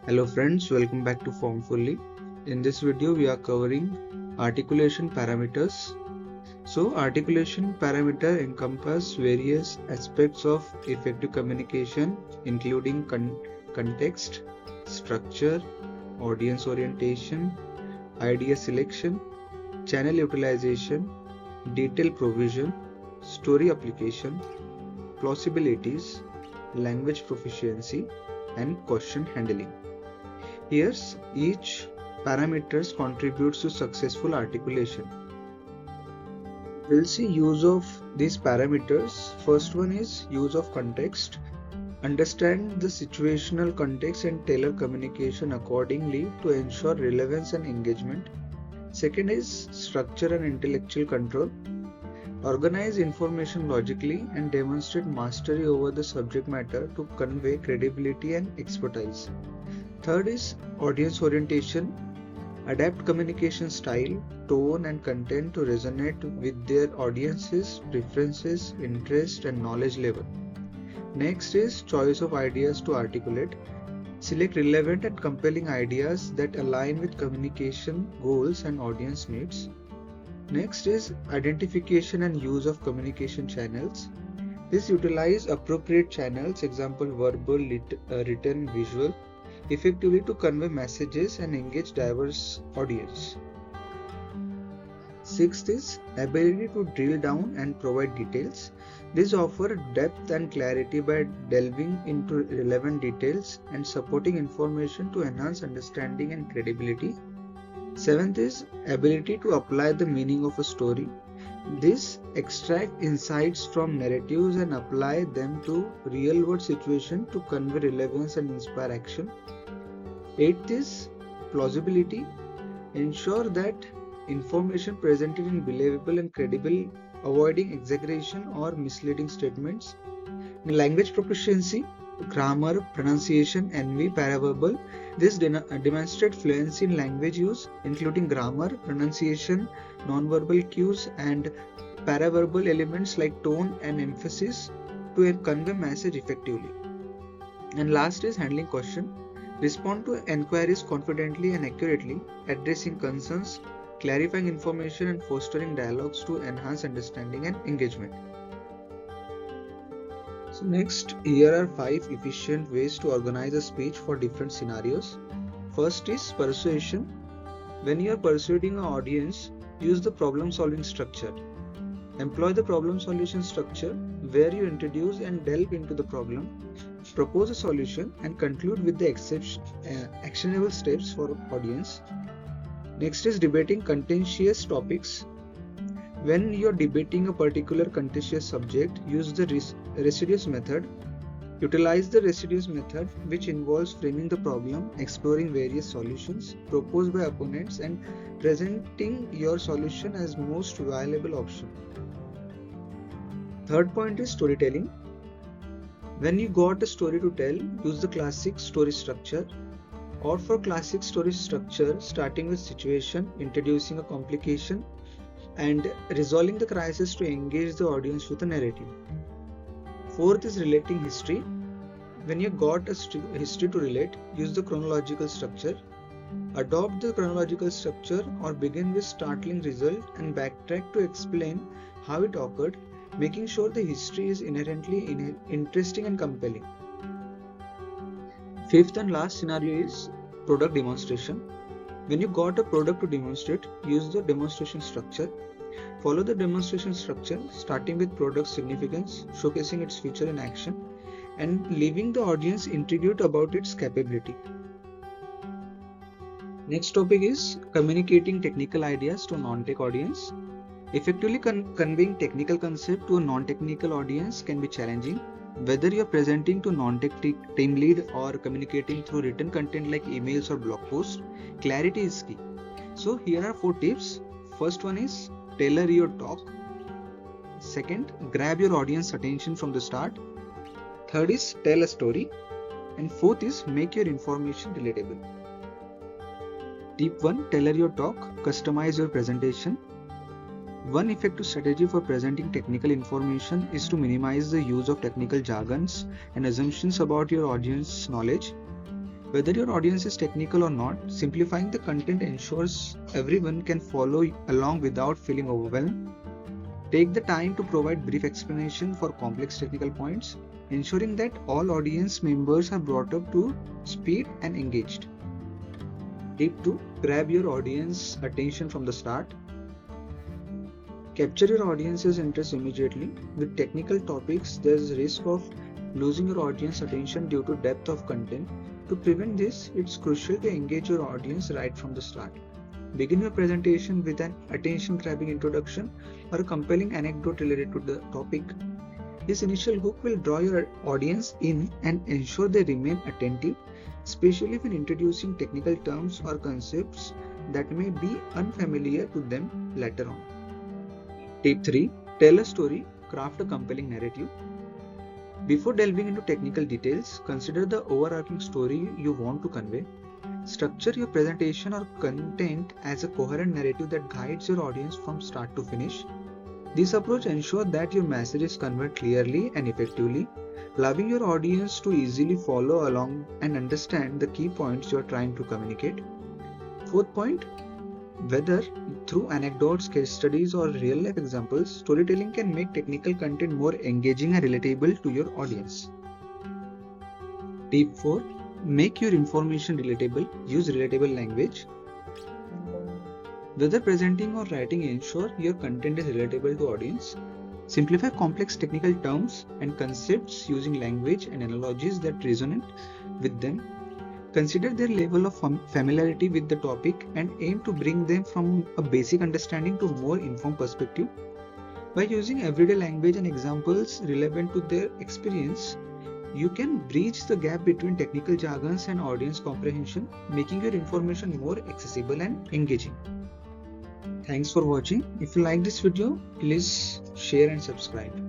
Hello friends, welcome back to FormFully. In this video we are covering articulation parameters. So articulation parameter encompass various aspects of effective communication including context, structure, audience orientation, idea selection, channel utilization, detail provision, story application, plausibilities, language proficiency, and question handling. Here, each parameters contributes to successful articulation. We'll see use of these parameters. First one is use of context. Understand the situational context and tailor communication accordingly to ensure relevance and engagement. Second is structure and intellectual control. Organize information logically and demonstrate mastery over the subject matter to convey credibility and expertise. Third is audience orientation. Adapt communication style, tone, and content to resonate with their audience's preferences, interest, and knowledge level. Next is choice of ideas to articulate. Select relevant and compelling ideas that align with communication goals and audience needs. Next is identification and use of communication channels. This utilize appropriate channels, example verbal, written, visual, effectively to convey messages and engage diverse audience. Sixth is ability to drill down and provide details. This offers depth and clarity by delving into relevant details and supporting information to enhance understanding and credibility. Seventh is ability to apply the meaning of a story. This extract insights from narratives and apply them to real-world situations to convey relevance and inspire action. Eighth is plausibility. Ensure that information presented is believable and credible, avoiding exaggeration or misleading statements. Language proficiency, grammar, pronunciation, NV, paraverbal. This demonstrates fluency in language use, including grammar, pronunciation, nonverbal cues, and paraverbal elements like tone and emphasis to convey message effectively. And last is handling question. Respond to enquiries confidently and accurately, addressing concerns, clarifying information, and fostering dialogues to enhance understanding and engagement. So next, here are 5 efficient ways to organize a speech for different scenarios. First is persuasion. When you are persuading an audience, use the problem-solving structure. Employ the problem solution structure where you introduce and delve into the problem, propose a solution, and conclude with the actionable steps for audience. Next is debating contentious topics. When you are debating a particular contentious subject, use the residues method. Utilize the residues method, which involves framing the problem, exploring various solutions proposed by opponents, and presenting your solution as most viable option. Third point is storytelling. When you got a story to tell, use the classic story structure. Or for classic story structure, starting with situation, introducing a complication, and resolving the crisis to engage the audience with a narrative. Fourth is relating history. When you got a history to relate, use the chronological structure. Adopt the chronological structure or begin with startling result and backtrack to explain how it occurred, making sure the history is inherently interesting and compelling. Fifth and last scenario is product demonstration. When you got a product to demonstrate, use the demonstration structure. Follow the demonstration structure, starting with product significance, showcasing its feature in action, and leaving the audience intrigued about its capability. Next topic is communicating technical ideas to non-tech audience. Effectively conveying technical concept to a non-technical audience can be challenging. Whether you are presenting to non-tech team lead or communicating through written content like emails or blog posts, clarity is key. So here are 4 tips. First one is tailor your talk. Second, grab your audience attention from the start. Third is tell a story. And fourth is make your information relatable. Tip 1, tailor your talk, customize your presentation. One effective strategy for presenting technical information is to minimize the use of technical jargons and assumptions about your audience's knowledge. Whether your audience is technical or not, simplifying the content ensures everyone can follow along without feeling overwhelmed. Take the time to provide brief explanation for complex technical points, ensuring that all audience members are brought up to speed and engaged. Tip 2. Grab your audience attention from the start. Capture your audience's interest immediately. With technical topics, there is a risk of losing your audience attention due to depth of content. To prevent this, it's crucial to engage your audience right from the start. Begin your presentation with an attention-grabbing introduction or a compelling anecdote related to the topic. This initial hook will draw your audience in and ensure they remain attentive, especially when introducing technical terms or concepts that may be unfamiliar to them later on. Tip 3. Tell a story, craft a compelling narrative. Before delving into technical details, consider the overarching story you want to convey. Structure your presentation or content as a coherent narrative that guides your audience from start to finish. This approach ensures that your message is conveyed clearly and effectively, allowing your audience to easily follow along and understand the key points you are trying to communicate. Fourth point, whether through anecdotes, case studies, or real-life examples, storytelling can make technical content more engaging and relatable to your audience. Tip 4. Make your information relatable. Use relatable language. Whether presenting or writing, ensure your content is relatable to audience. Simplify complex technical terms and concepts using language and analogies that resonate with them. Consider their level of familiarity with the topic and aim to bring them from a basic understanding to more informed perspective. By using everyday language and examples relevant to their experience, you can bridge the gap between technical jargons and audience comprehension, making your information more accessible and engaging. Thanks for watching. If you like this video, please share and subscribe.